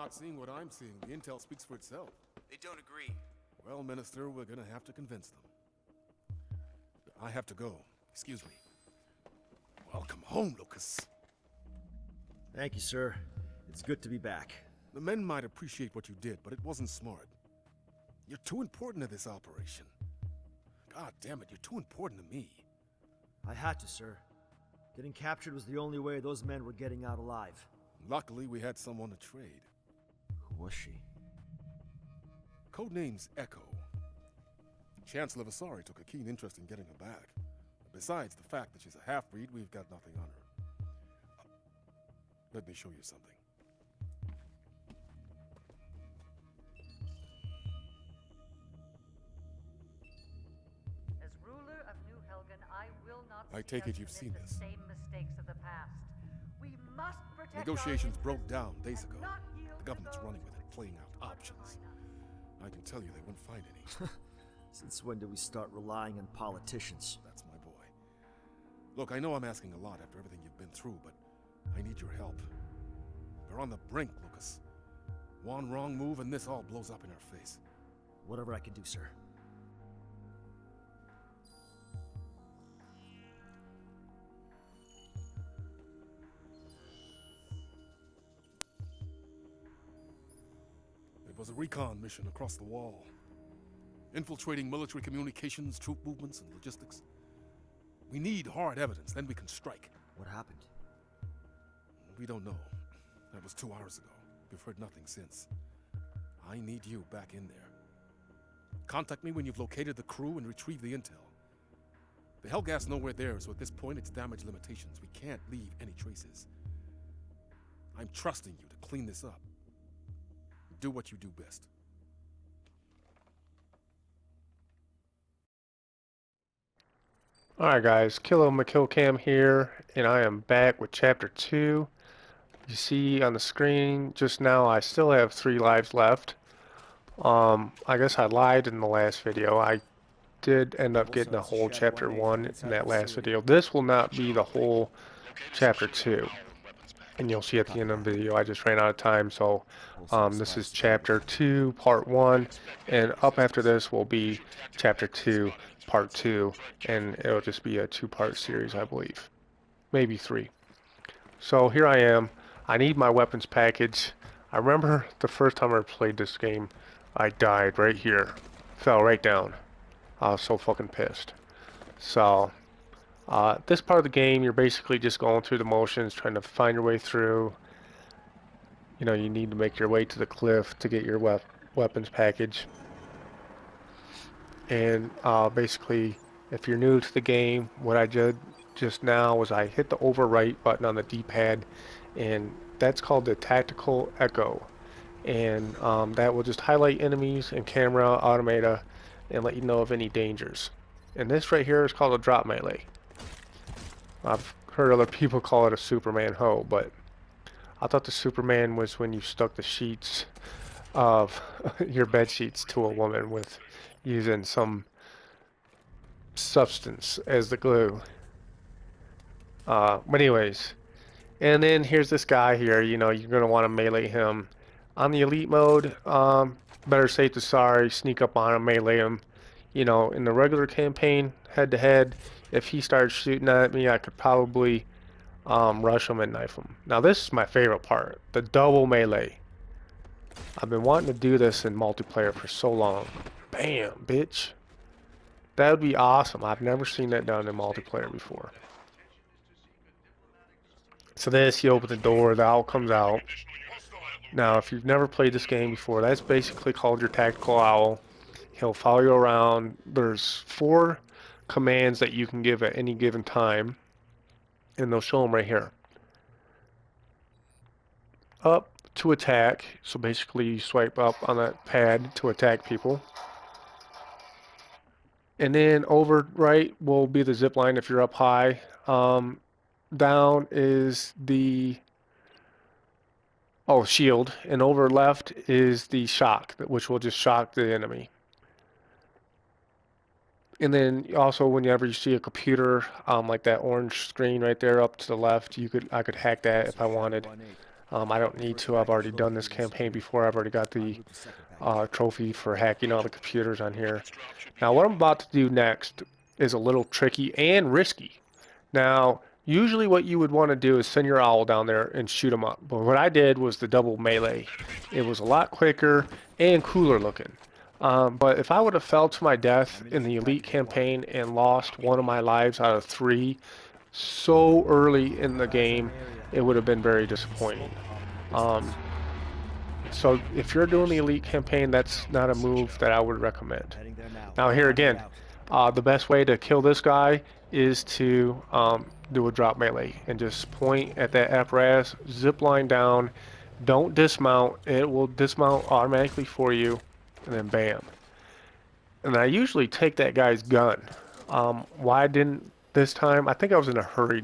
not seeing what I'm seeing. The intel speaks for itself. They don't agree. Well, Minister, we're gonna have to convince them. I have to go. Excuse me. Welcome home, Lucas. Thank you, sir. It's good to be back. The men might appreciate what you did, but it wasn't smart. You're too important to this operation. God damn it, you're too important to me. I had to, sir. Getting captured was the only way those men were getting out alive. Luckily, we had someone to trade. Who was she? Codename's Echo. Chancellor Vasari took a keen interest in getting her back. Besides the fact that she's a half-breed, we've got nothing on her. Let me show you something. As ruler of New Helgen, I will not I take it you've seen the this. same mistakes of the past. We must protect Negotiations our broke interests down days and ago. not yield The to government's those running with it, who playing out options. I can tell you they won't find any. Since when did we start relying on politicians? That's my boy. Look, I know I'm asking a lot after everything you've been through, but I need your help. We're on the brink, Lucas. One wrong move and this all blows up in our face. Whatever I can do, sir. It was a recon mission across the wall. Infiltrating military communications, troop movements, and logistics. We need hard evidence, then we can strike. What happened? We don't know. That was 2 hours ago. We've heard nothing since. I need you back in there. Contact me when you've located the crew and retrieved the intel. The Hellgas know we're there, so at this point it's damage limitations. We can't leave any traces. I'm trusting you to clean this up. Do what you do best. Alright guys, KILLAMCKILLCAM here, and I am back with Chapter 2. You see on the screen just now I still have 3 lives left. I guess I lied in the last video. I did end up getting a whole Chapter 1 in that last video. This will not be the whole Chapter 2. And you'll see at the end of the video I just ran out of time, so this is Chapter 2, Part 1, and up after this will be Chapter 2, Part 2, and it'll just be a 2-part series, I believe. Maybe 3. So here I am. I need my weapons package. I remember the first time I played this game, I died right here. Fell right down. I was so fucking pissed. So, this part of the game, you're basically just going through the motions, trying to find your way through. You know, you need to make your way to the cliff to get your weapons package. And basically, if you're new to the game, what I did just now was I hit the overwrite button on the D-pad, and that's called the Tactical Echo. And that will just highlight enemies and camera, automata, and let you know of any dangers. And this right here is called a drop melee. I've heard other people call it a Superman hoe, but I thought the Superman was when you stuck the sheets of your bed sheets to a woman with using some substance as the glue. But anyways, and then here's this guy here. You know, you're gonna want to melee him on the elite mode. Better safe than sorry. Sneak up on him, melee him. You know, in the regular campaign, head to head, if he starts shooting at me, I could probably rush him and knife him. Now this is my favorite part, the double melee. I've been wanting to do this in multiplayer for so long. Bam, bitch. That would be awesome. I've never seen that done in multiplayer before. So this, you open the door, the owl comes out. Now, if you've never played this game before, that's basically called your tactical owl. He'll follow you around. There's 4 commands that you can give at any given time, and they'll show them right here. Up to attack, so basically you swipe up on that pad to attack people. And then over right will be the zip line if you're up high. Down is the shield, and over left is the shock, which will just shock the enemy. And then also whenever you see a computer, like that orange screen right there up to the left, I could hack that if I wanted. I don't need to. I've already done this campaign before. I've already got the trophy for hacking all the computers on here. Now what I'm about to do next is a little tricky and risky. Now usually what you would want to do is send your owl down there and shoot him up, but what I did was the double melee. It was a lot quicker and cooler looking. But if I would have fell to my death in the Elite campaign and lost one of my lives out of 3 so early in the game, it would have been very disappointing. So if you're doing the Elite campaign, that's not a move that I would recommend. Now here again, the best way to kill this guy is to do a drop melee and just point at that apparatus, zip line down, don't dismount, it will dismount automatically for you, and then bam. And I usually take that guy's gun. Why I didn't this time? I think I was in a hurry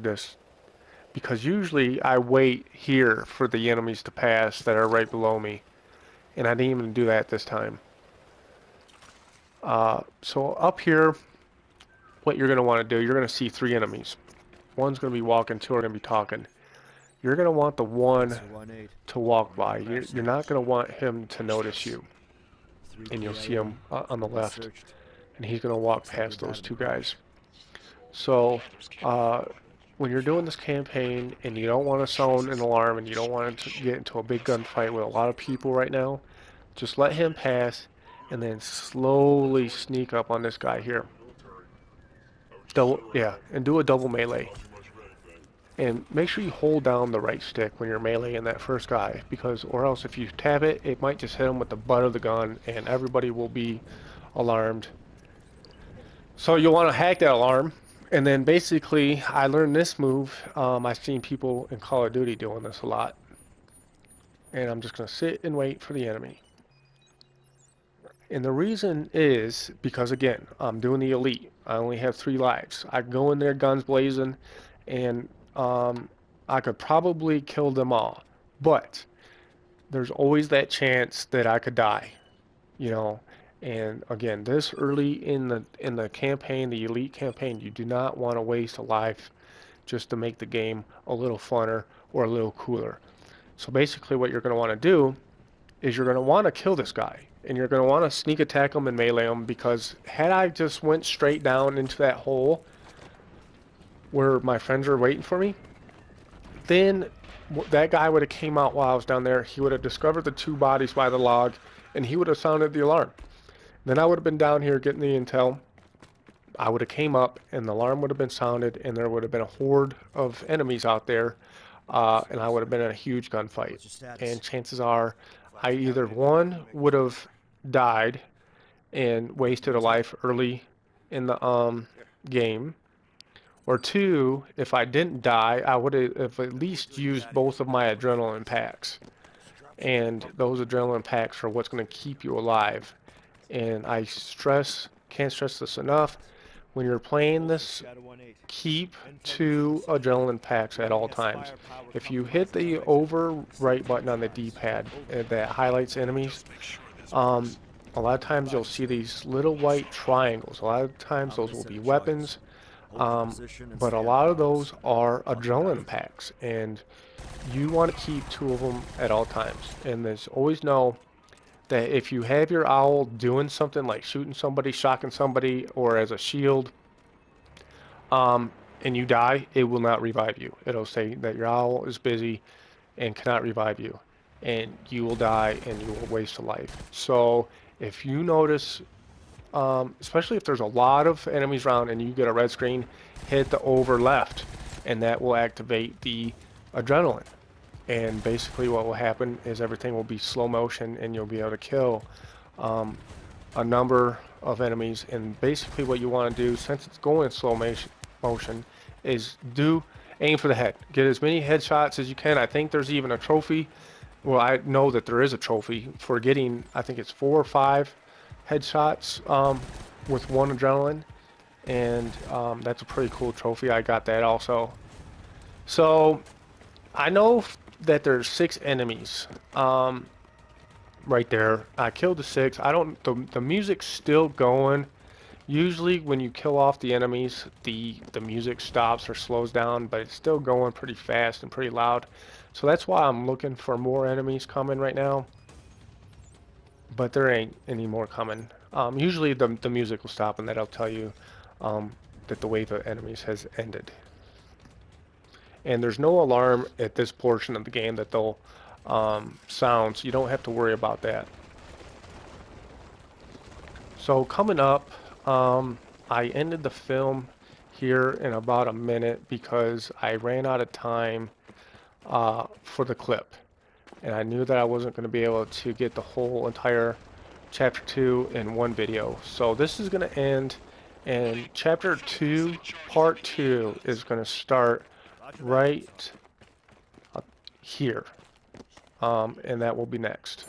because usually I wait here for the enemies to pass that are right below me, and I didn't even do that this time. So up here, what you're going to want to do, you're going to see 3 enemies. One's going to be walking, 2 are going to be talking. You're going to want the one to walk by. You're not going to want him to notice you. And you'll see him on the left. And he's going to walk past those 2 guys. So, when you're doing this campaign and you don't want to sound an alarm and you don't want to get into a big gunfight with a lot of people right now, just let him pass and then slowly sneak up on this guy here. And do a double melee. And make sure you hold down the right stick when you're meleeing that first guy, or else if you tap it, it might just hit him with the butt of the gun and everybody will be alarmed. So you'll want to hack that alarm, and then basically I learned this move. I've seen people in Call of Duty doing this a lot. And I'm just going to sit and wait for the enemy. And the reason is because, again, I'm doing the Elite. I only have 3 lives. I go in there guns blazing, and I could probably kill them all. But there's always that chance that I could die, you know. And again, this early in the campaign, the Elite campaign, you do not want to waste a life just to make the game a little funner or a little cooler. So basically what you're going to want to do is you're going to want to kill this guy. And you're going to want to sneak attack him and melee him, because had I just went straight down into that hole where my friends are waiting for me, then that guy would have came out while I was down there. He would have discovered the 2 bodies by the log, and he would have sounded the alarm. Then I would have been down here getting the intel. I would have came up, and the alarm would have been sounded, and there would have been a horde of enemies out there, and I would have been in a huge gunfight. And chances are, I either one would have died and wasted a life early in the game, or 2, if I didn't die, I would have at least used both of my adrenaline packs. And those adrenaline packs are what's going to keep you alive. And I can't stress this enough, when you're playing this, keep 2 adrenaline packs at all times. If you hit the overwrite button on the D-pad that highlights enemies, a lot of times you'll see these little white triangles. A lot of times those will be weapons, but a lot of those are adrenaline packs, and you want to keep 2 of them at all times. And there's always know that if you have your owl doing something like shooting somebody, shocking somebody, or as a shield, and you die, it will not revive you. It'll say that your owl is busy and cannot revive you, and you will die and you will waste a life. So if you notice, especially if there's a lot of enemies around and you get a red screen, hit the over left, and that will activate the adrenaline. And basically what will happen is everything will be slow motion, and you'll be able to kill a number of enemies. And basically what you want to do, since it's going in slow motion, is aim for the head. Get as many headshots as you can. I think there's even a trophy. Well, I know that there is a trophy for getting, I think it's 4 or 5 headshots with 1 adrenaline. And that's a pretty cool trophy. I got that also. So I know that there's 6 enemies right there. I killed the 6. The music's still going. Usually when you kill off the enemies, the music stops or slows down, but it's still going pretty fast and pretty loud. So that's why I'm looking for more enemies coming right now. But there ain't any more coming. Usually the music will stop and that'll tell you that the wave of enemies has ended. And there's no alarm at this portion of the game that they'll sound, so you don't have to worry about that. So coming up, I ended the film here in about a minute because I ran out of time for the clip. And I knew that I wasn't going to be able to get the whole entire chapter 2 in one video. So this is going to end, and chapter 2, part 2 is going to start right here. And that will be next.